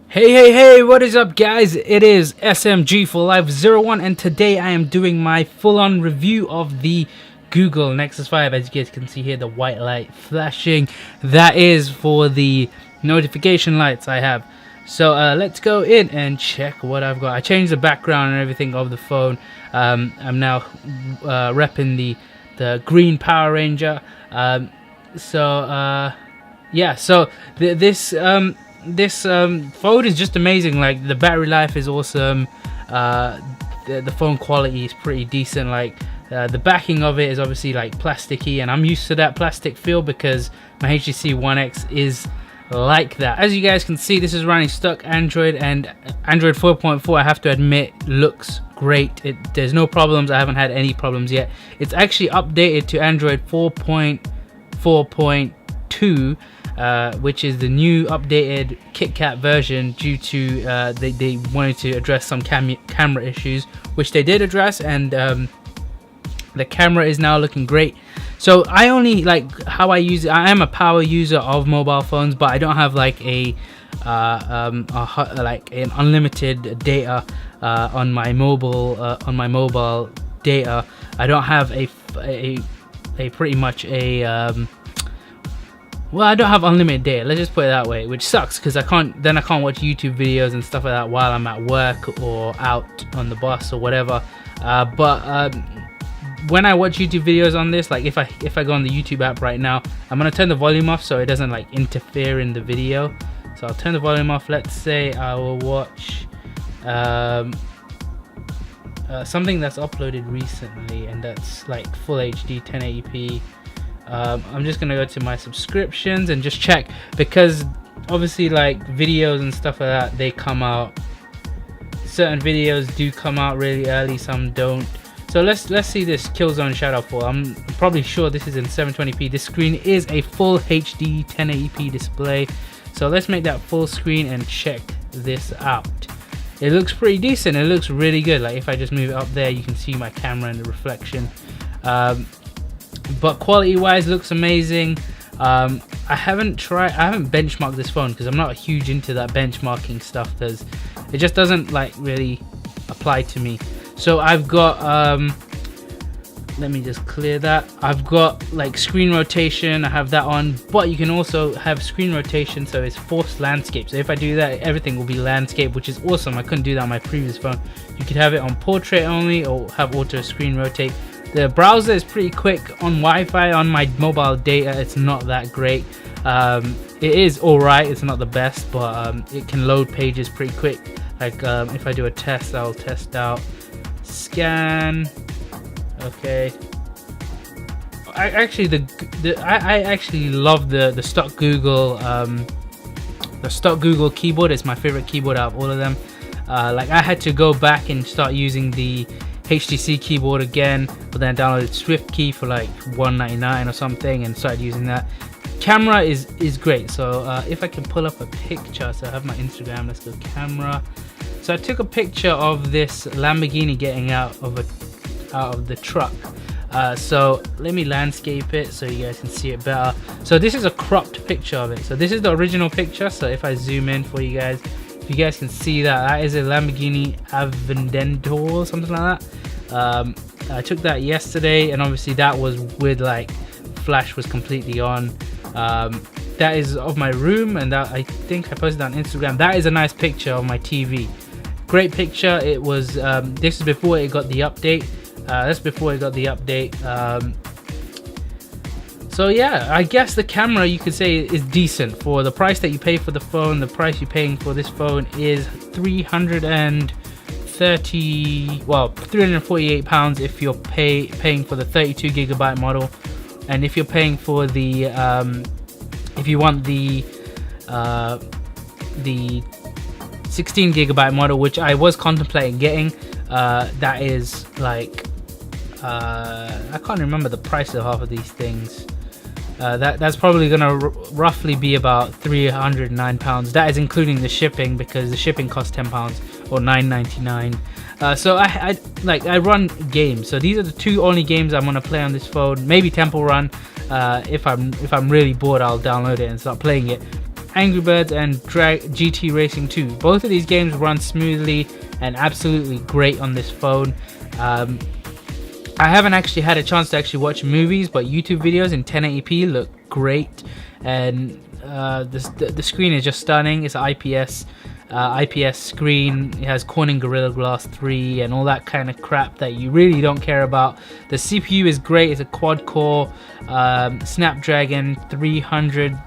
Hey, what is up, guys? It is SMG for Life 01, and today I am doing my full-on review of the Google Nexus 5. As you guys can see here, the white light flashing, that is for the notification lights I have. So let's go in and check what I've got. I changed the background and everything of the phone. I'm now repping the green Power Ranger. This phone is just amazing. Like, the battery life is awesome. The phone quality is pretty decent. Like, the backing of it is obviously like plasticky, and I'm used to that plastic feel because my HTC One X is like that. As you guys can see, this is running stock Android, and Android 4.4, I have to admit, looks great. There's no problems. I haven't had any problems yet. It's actually updated to Android 4.4.2, which is the new updated KitKat version, due to they wanted to address some camera issues, which they did address, and the camera is now looking great. So I only, like, how I use it, I am a power user of mobile phones, but I don't have like like an unlimited data on my mobile data. I don't have a pretty much a well, I don't have unlimited data, let's just put it that way, which sucks because I can't watch YouTube videos and stuff like that while I'm at work or out on the bus or whatever. But when I watch YouTube videos on this, like if I go on the YouTube app right now, I'm gonna turn the volume off so it doesn't like interfere in the video. So I'll turn the volume off. Let's say I will watch something that's uploaded recently, and that's like full HD 1080p. I'm just gonna go to my subscriptions and just check, because obviously, like, videos and stuff like that, they come out, certain videos do come out really early, some don't. So let's see this Killzone Shadowfall. I'm probably sure this is in 720p. This screen is a full HD 1080p display, so let's make that full screen and check this out. It looks pretty decent. It looks really good. Like, if I just move it up there, you can see my camera and the reflection. But quality wise, looks amazing. I haven't benchmarked this phone because I'm not huge into that benchmarking stuff, because it just doesn't like really apply to me. So I've got let me just clear that. I've got like screen rotation, I have that on, but you can also have screen rotation, so it's forced landscape. So if I do that, everything will be landscape, which is awesome. I couldn't do that on my previous phone. You could have it on portrait only, or have auto screen rotate. The browser is pretty quick on Wi-Fi. On my mobile data, it's not that great. It is alright, it's not the best, but it can load pages pretty quick. Like, if I do a test, I'll test out scan. Okay, I actually love the stock Google keyboard. It's my favorite keyboard out of all of them. Like, I had to go back and start using the HTC keyboard again, but then I downloaded SwiftKey for like $1.99 or something and started using that. Camera is great. So if I can pull up a picture, so I have my Instagram, let's go camera. So I took a picture of this Lamborghini getting out of the truck. So let me landscape it so you guys can see it better. So this is a cropped picture of it. So this is the original picture. So if I zoom in for you guys, if you guys can see that is a Lamborghini Aventador, something like that. I took that yesterday, and obviously that was with, like, flash was completely on. That is of my room, and that I think I posted on Instagram. That is a nice picture of my TV. Great picture. It was this is before it got the update. That's before it got the update. So yeah, I guess the camera, you could say, is decent for the price that you pay for the phone. The price you're paying for this phone is £348 if you're paying for the 32GB model, and if you're paying for the if you want the 16GB model, which I was contemplating getting, that is like I can't remember the price of half of these things. That's probably gonna roughly be about £309. That is including the shipping, because the shipping costs £10 or $9.99. So I run games. So these are the two only games I'm gonna play on this phone. Maybe Temple Run. If I'm really bored, I'll download it and start playing it. Angry Birds and GT Racing 2. Both of these games run smoothly and absolutely great on this phone. I haven't actually had a chance to actually watch movies, but YouTube videos in 1080p look great, and the screen is just stunning. It's an IPS screen. It has Corning Gorilla Glass 3 and all that kind of crap that you really don't care about. The CPU is great. It's a quad-core Snapdragon 300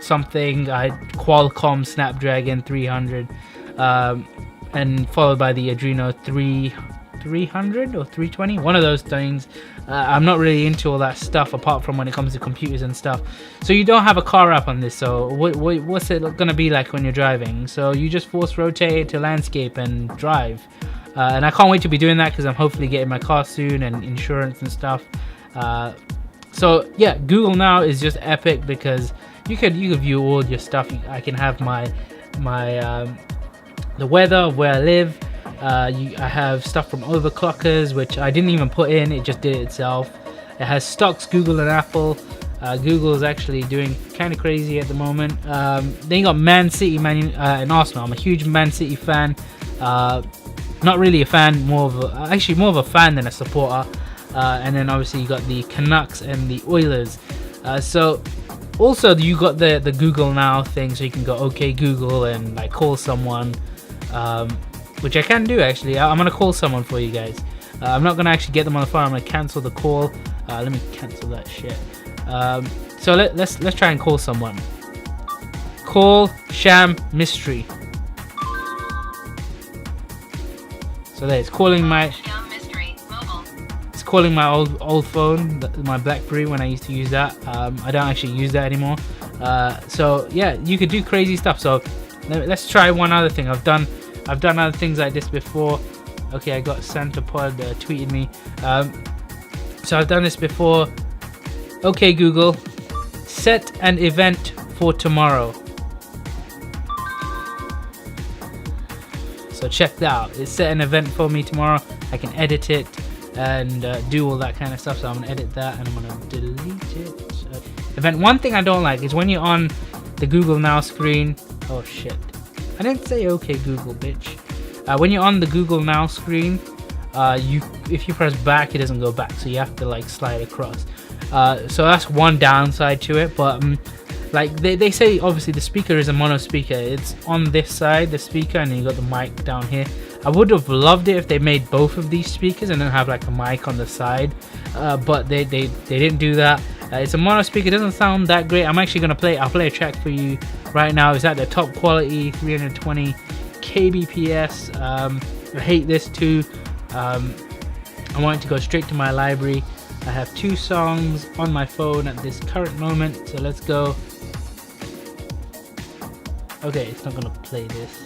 something, Qualcomm Snapdragon 300, and followed by the Adreno 300 or 320, one of those things. I'm not really into all that stuff apart from when it comes to computers and stuff. So you don't have a car app on this, so what's it gonna be like when you're driving? So you just force rotate it to landscape and drive, and I can't wait to be doing that because I'm hopefully getting my car soon and insurance and stuff. So yeah, Google Now is just epic because you could view all your stuff. I can have my the weather of where I live. I have stuff from overclockers, which I didn't even put in, it just did it itself. It has stocks Google and Apple. Google is actually doing kind of crazy at the moment. Then you got Man City and Arsenal. I'm a huge Man City fan. Not really a fan, more of a fan than a supporter. And then obviously you got the Canucks and the Oilers. So also you got the Google Now thing, so you can go okay Google and like call someone. Which I can do actually. I'm gonna call someone for you guys. I'm not gonna actually get them on the phone. I'm gonna cancel the call. Let me cancel that shit. So let's try and call someone. Call Sham Mystery. So there, it's calling my old phone, my BlackBerry when I used to use that. I don't actually use that anymore. So yeah, you could do crazy stuff. So let's try one other thing. I've done other things like this before. Okay, I got Santa Pod tweeted me. So I've done this before. Okay Google, set an event for tomorrow. So check that out. It set an event for me tomorrow. I can edit it and do all that kind of stuff. So I'm gonna edit that and I'm gonna delete it. Event. One thing I don't like is when you're on the Google Now screen. Oh shit. I didn't say okay Google, bitch. When you're on the Google Now screen, if you press back, it doesn't go back, so you have to like slide across. So that's one downside to it, but like they say, obviously the speaker is a mono speaker. It's on this side, the speaker, and then you got the mic down here. I would have loved it if they made both of these speakers and then have like a mic on the side, but they didn't do that. It's a mono speaker. It doesn't sound that great. I'm actually gonna I'll play a track for you right now. It's at the top quality, 320 kbps. I hate this too. I want it to go straight to my library. I have 2 songs on my phone at this current moment, so let's go. Okay, it's not gonna play this.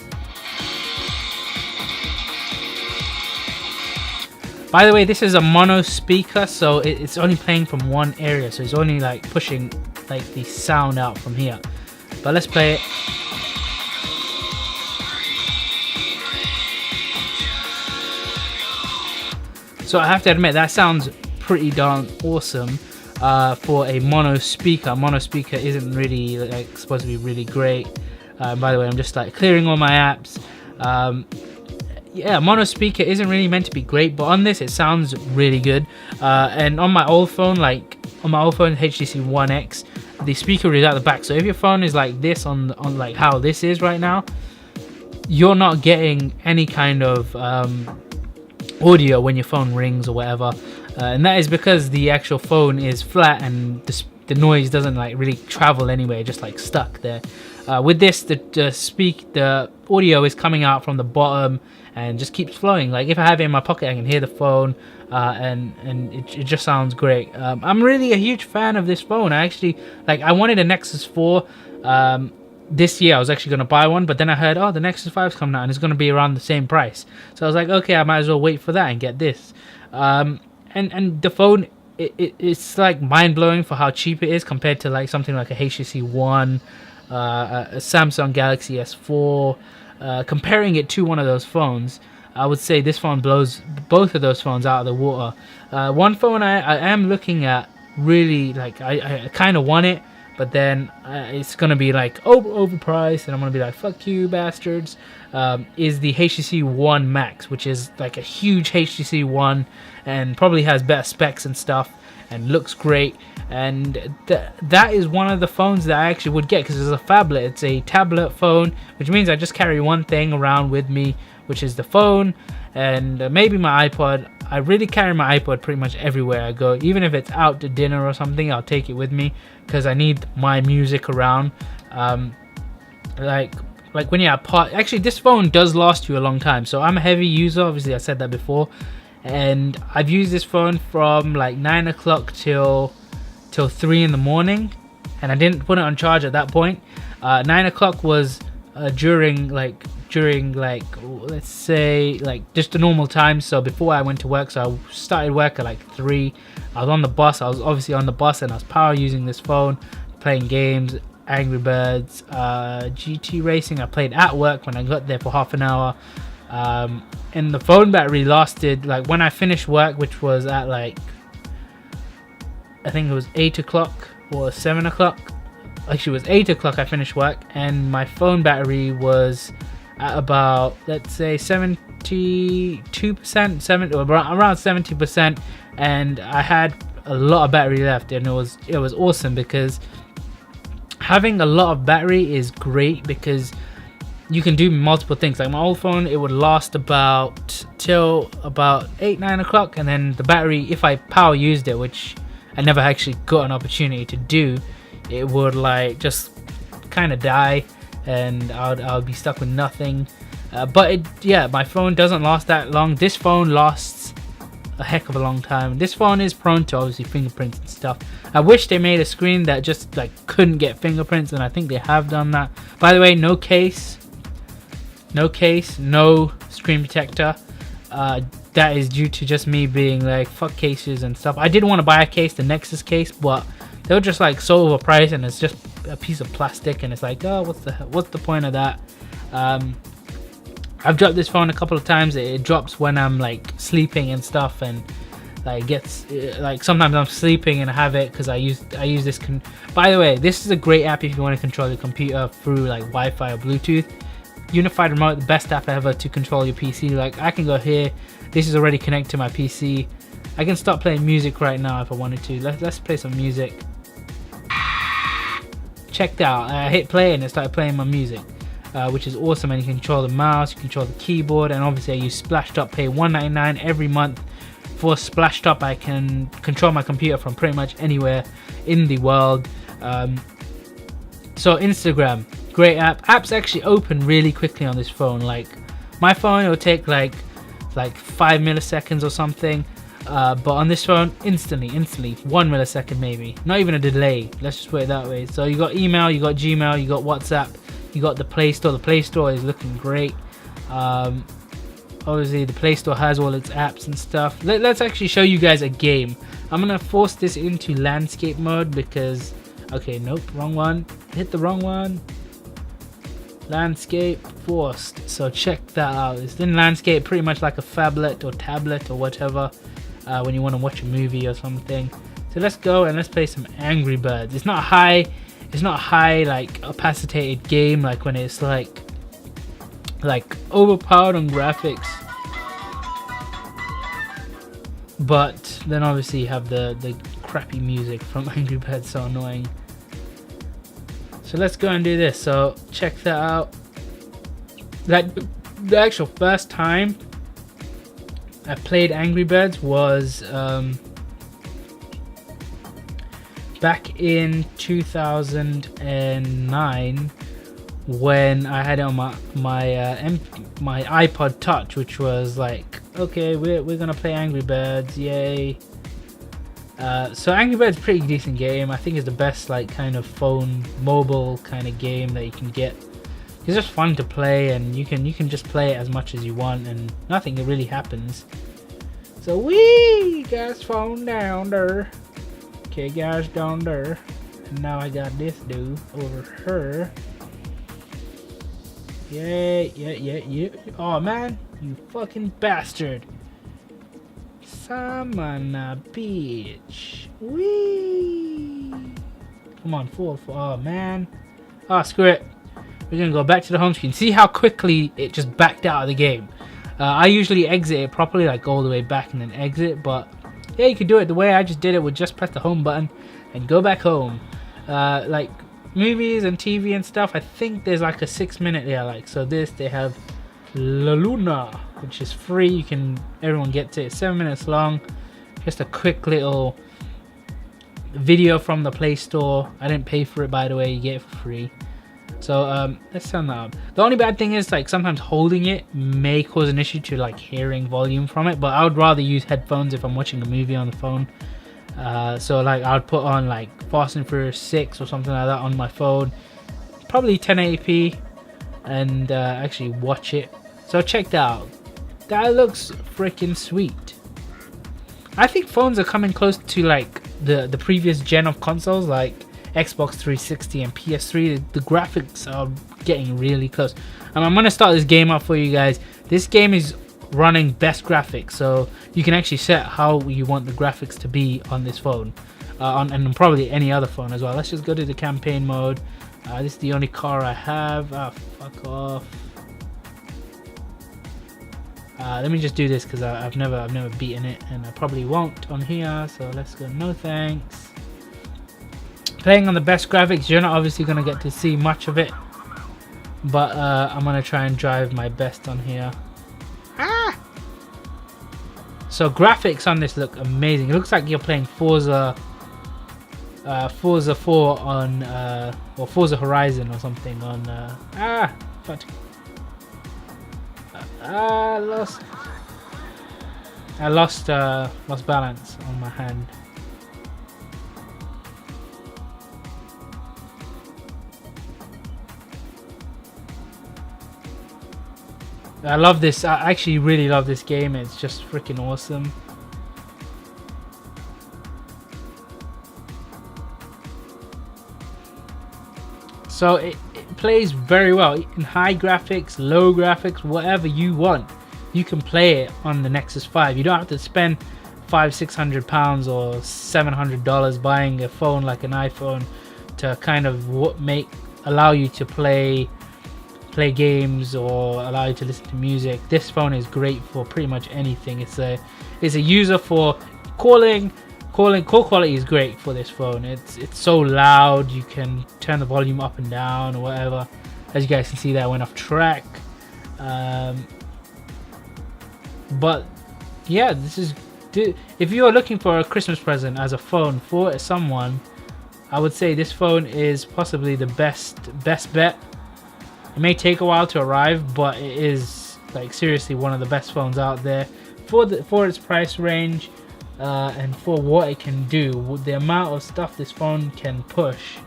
By the way, this is a mono speaker, so it's only playing from one area, so it's only like pushing like the sound out from here. But let's play it. So I have to admit that sounds pretty darn awesome for a mono speaker. Mono speaker isn't really like supposed to be really great. By the way, I'm just like clearing all my apps. Yeah, mono speaker isn't really meant to be great, but on this it sounds really good. And on my old phone, HTC One X, the speaker is at the back. So if your phone is like this on like how this is right now, you're not getting any kind of audio when your phone rings or whatever, and that is because the actual phone is flat and the noise doesn't like really travel anywhere, just like stuck there. With this, the audio is coming out from the bottom and just keeps flowing. Like if I have it in my pocket, I can hear the phone, and it just sounds great. I'm really a huge fan of this phone. I wanted a Nexus 4 this year. I was actually going to buy one, but then I heard, oh, the Nexus 5 is coming out and it's going to be around the same price. So I was like, okay, I might as well wait for that and get this. And the phone, it's like mind-blowing for how cheap it is compared to like something like a HTC One, a Samsung Galaxy S4. Comparing it to one of those phones, I would say this phone blows both of those phones out of the water. One phone I am looking at, really, like I kind of want it, but then it's gonna be like overpriced, and I'm gonna be like, fuck you bastards. Is the HTC One Max, which is like a huge HTC One and probably has better specs and stuff and looks great, and that is one of the phones that I actually would get, because it's a phablet. It's a tablet phone, which means I just carry one thing around with me, which is the phone, and maybe my iPod. I really carry my iPod pretty much everywhere I go. Even if it's out to dinner or something, I'll take it with me because I need my music around. Like when you're apart. Actually, this phone does last you a long time. So I'm a heavy user. Obviously, I said that before, and I've used this phone from like 9 o'clock till 3 in the morning, and I didn't put it on charge at that point. 9 o'clock was during let's say like just the normal time, so before I went to work. So I started work at like 3. I was on the bus. I was obviously on the bus, and I was power using this phone, playing games, Angry Birds, GT Racing. I played at work when I got there for half an hour, and the phone battery lasted, like when I finished work, which was at like, I think it was 8 o'clock or 7 o'clock. Actually, it was 8 o'clock I finished work, and my phone battery was at about, let's say 72%, around 70%, and I had a lot of battery left, and it was awesome, because having a lot of battery is great because you can do multiple things. Like my old phone, it would last till about 8-9 o'clock, and then the battery, if I power used it, which I never actually got an opportunity to do, it would like just kind of die, and I'll be stuck with nothing. But my phone doesn't last that long. This phone lasts a heck of a long time. This phone is prone to obviously fingerprints and stuff. I wish they made a screen that just like couldn't get fingerprints, and I think they have done that. By the way, no case, no screen protector. That is due to just me being like, fuck cases and stuff. I did want to buy a case, the Nexus case, but they were just like so overpriced, and it's just a piece of plastic, and it's like, oh, what's the point of that? I've dropped this phone a couple of times. It drops when I'm like sleeping and stuff, and like gets like sometimes I'm sleeping and I have it because I use this. By the way, this is a great app if you want to control your computer through like Wi-Fi or Bluetooth. Unified Remote, the best app ever to control your PC. Like I can go here. This is already connected to my PC. I can start playing music right now if I wanted to. Let's play some music. Check that out. I hit play and it started playing my music, which is awesome. And you can control the mouse, you control the keyboard, and obviously I use Splashtop. Pay $1.99 every month for Splashtop. I can control my computer from pretty much anywhere in the world. So Instagram, great app. Apps actually open really quickly on this phone. Like my phone, it will take like 5 milliseconds or something. But on this phone, instantly 1 millisecond maybe, not even a delay, let's just put it that way. So you got email, you got Gmail, you got WhatsApp, you got the Play Store. The Play Store is looking great. Obviously the Play Store has all its apps and stuff. Let's actually show you guys a game. I'm gonna force this into landscape mode because, okay, nope, wrong one, hit the wrong one. Landscape forced. So check that out. It's in landscape, pretty much like a phablet or tablet or whatever, when you want to watch a movie or something. So let's go and let's play some Angry Birds. It's not high like opacitated game like when it's like overpowered on graphics, but then obviously you have the crappy music from Angry Birds, so annoying. So let's go and do this. So check that out. Like the actual first time I played Angry Birds was back in 2009 when I had it on my iPod Touch, which was like, okay, we're gonna play Angry Birds, yay. So Angry Birds is a pretty decent game. I think it's the best like kind of phone mobile kind of game that you can get. It's just fun to play, and you can just play it as much as you want, and nothing really happens. So we guys phone down there. Okay, guys down there. And now I got this dude over her. Yeah. Oh man, you fucking bastard. Summon a bitch. Wee. Come on, fall. Oh man. Oh, screw it. We're gonna go back to the home screen. See how quickly it just backed out of the game. I usually exit it properly, like go all the way back and then exit, but yeah, you can do it the way I just did it. Would just press the home button and go back home. Like movies and TV and stuff, I think there's like a 6-minute there. Like so, this they have La Luna, which is free. Everyone gets it. It's 7 minutes long. Just a quick little video from the Play Store. I didn't pay for it, by the way. You get it for free. So let's turn that up. The only bad thing is like sometimes holding it may cause an issue to like hearing volume from it, but I would rather use headphones if I'm watching a movie on the phone. So like I would put on like Fast and Furious 6 or something like that on my phone, probably 1080p, and actually watch it. So check that out. That looks freaking sweet. I think phones are coming close to like the previous gen of consoles, like Xbox 360 and PS3. The graphics are getting really close. I'm gonna start this game up for you guys. This game is running best graphics, so you can actually set how you want the graphics to be on this phone, and probably any other phone as well. Let's just go to the campaign mode. This is the only car I have. Fuck off. Let me just do this because I've never beaten it, and I probably won't on here. So let's go. No thanks. Playing on the best graphics, you're not obviously going to get to see much of it, but I'm going to try and drive my best on here. So graphics on this look amazing. It looks like you're playing Forza 4 on or Forza Horizon or something on I lost balance on my hand. I love this. I actually really love this game. It's just freaking awesome. So it plays very well in high graphics, low graphics, whatever you want. You can play it on the Nexus 5. You don't have to spend £500-600 or $700 buying a phone like an iPhone to kind of allow you to play games or allow you to listen to music. This phone is great for pretty much anything. It's a user for calling. Call quality is great for this phone. It's so loud. You can turn the volume up and down or whatever. As you guys can see, that I went off track. But yeah, if you are looking for a Christmas present as a phone for someone, I would say this phone is possibly the best bet. It may take a while to arrive, but it is like seriously one of the best phones out there for its price range, and for what it can do. The amount of stuff this phone can push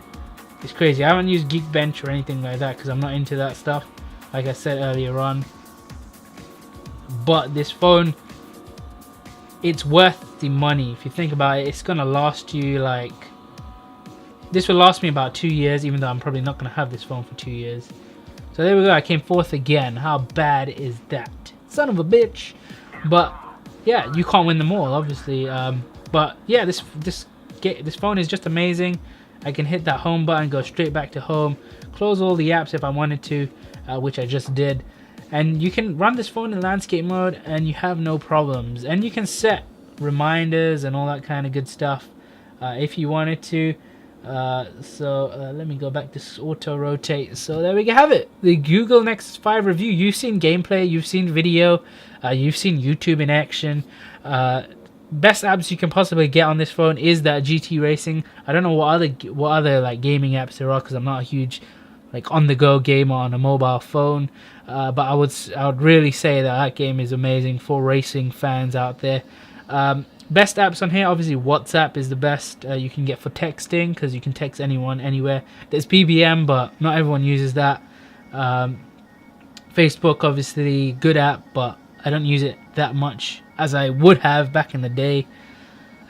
is crazy. I haven't used Geekbench or anything like that because I'm not into that stuff, like I said earlier on. But this phone, it's worth the money. If you think about it, it's gonna last you like, this will last me about 2 years, even though I'm probably not gonna have this phone for 2 years. So there we go, I came fourth again. How bad is that? Son of a bitch. But yeah, you can't win them all, obviously. But yeah, this phone is just amazing. I can hit that home button, go straight back to home, close all the apps if I wanted to, which I just did. And you can run this phone in landscape mode and you have no problems. And you can set reminders and all that kind of good stuff if you wanted to. Let me go back to auto rotate. So there we have it, the Google Nexus 5 review. You've seen gameplay, you've seen video, you've seen YouTube in action. Best apps you can possibly get on this phone is that GT Racing. I don't know what other like gaming apps there are because I'm not a huge like on the go gamer on a mobile phone, but I would really say that game is amazing for racing fans out there. Best apps on here, obviously WhatsApp is the best you can get for texting, because you can text anyone, anywhere. There's BBM, but not everyone uses that. Facebook, obviously, good app, but I don't use it that much as I would have back in the day.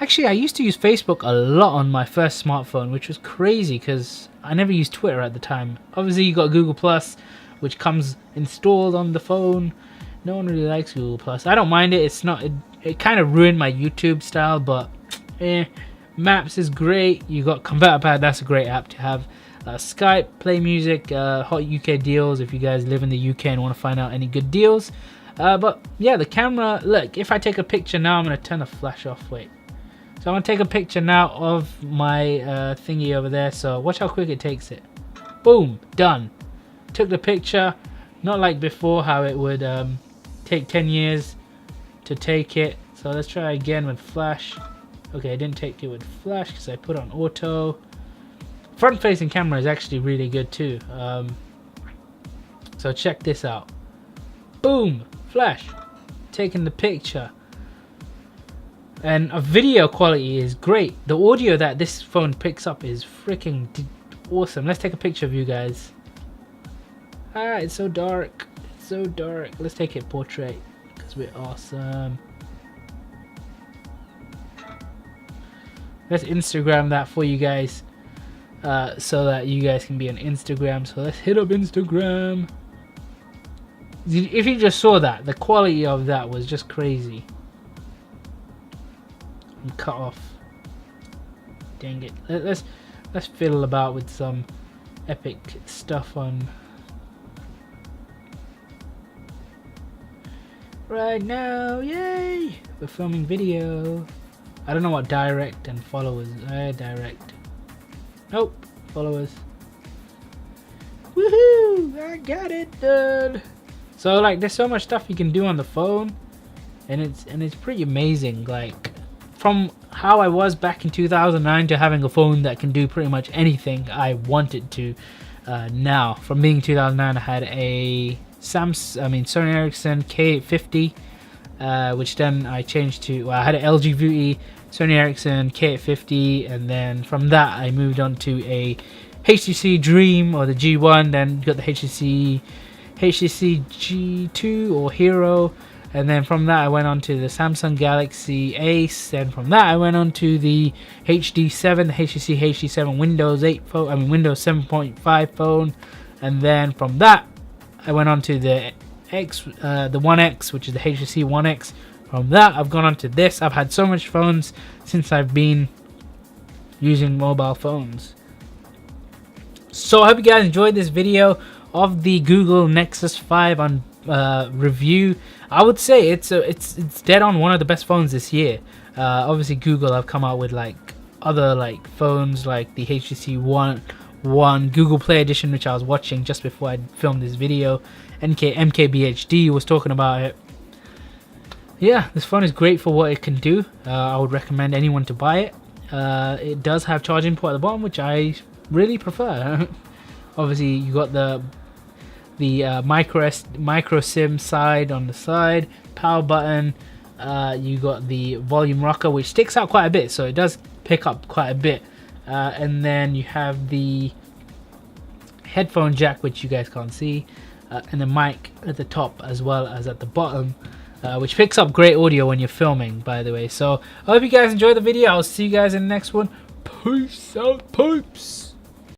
Actually, I used to use Facebook a lot on my first smartphone, which was crazy because I never used Twitter at the time. Obviously, you got Google Plus, which comes installed on the phone. No one really likes Google Plus. I don't mind it. It's not... It kind of ruined my YouTube style, but Maps is great. You got ConverterPad, that's a great app to have. Skype, play music, hot UK deals if you guys live in the UK and want to find out any good deals. But yeah, the camera, look, if I take a picture now, I'm going to turn the flash off. Wait. So I'm going to take a picture now of my thingy over there. So watch how quick it takes it. Boom, done. Took the picture, not like before how it would take 10 years to take it. So let's try again with flash. Okay, I didn't take it with flash because I put on auto. Front facing camera is actually really good too. So check this out. Boom, flash, taking the picture. And a video quality is great. The audio that this phone picks up is freaking awesome. Let's take a picture of you guys. Ah, it's so dark. It's so dark. Let's take it portrait because we're awesome. Let's Instagram that for you guys so that you guys can be on Instagram. So let's hit up Instagram. If you just saw that, the quality of that was just crazy. I'm cut off. Dang it. Let's fiddle about with some epic stuff on right now. Yay! We're filming video. I don't know what direct and followers. Direct. Nope. Followers. Woohoo! I got it done. So like, there's so much stuff you can do on the phone, and it's pretty amazing. Like, from how I was back in 2009 to having a phone that can do pretty much anything I wanted to now. From being 2009, I had a Sony Ericsson K850, which then I changed to, well, I had an LG VE, Sony Ericsson K850, and then from that I moved on to a HTC Dream or the G1, then got the HTC G2 or Hero, and then from that I went on to the Samsung Galaxy Ace, then from that I went on to the HD7, the HTC HD7 Windows 8 phone, Windows 7.5 phone, and then from that I went on to the One X, which is the HTC One X. From that I've gone on to this. I've had so much phones since I've been using mobile phones. So I hope you guys enjoyed this video of the Google Nexus 5 on review. I would say it's dead on one of the best phones this year. Obviously Google have come out with like other like phones like the HTC One Google Play Edition, which I was watching just before I filmed this video. MKBHD was talking about it. Yeah, this phone is great for what it can do. I would recommend anyone to buy it. It does have charging port at the bottom, which I really prefer. Obviously you got the micro SIM side on the side, power button, you got the volume rocker, which sticks out quite a bit, so it does pick up quite a bit, and then you have the headphone jack, which you guys can't see, and the mic at the top as well as at the bottom, which picks up great audio when you're filming, by the way. So I hope you guys enjoyed the video. I'll see you guys in the next one. Peace out, pipes.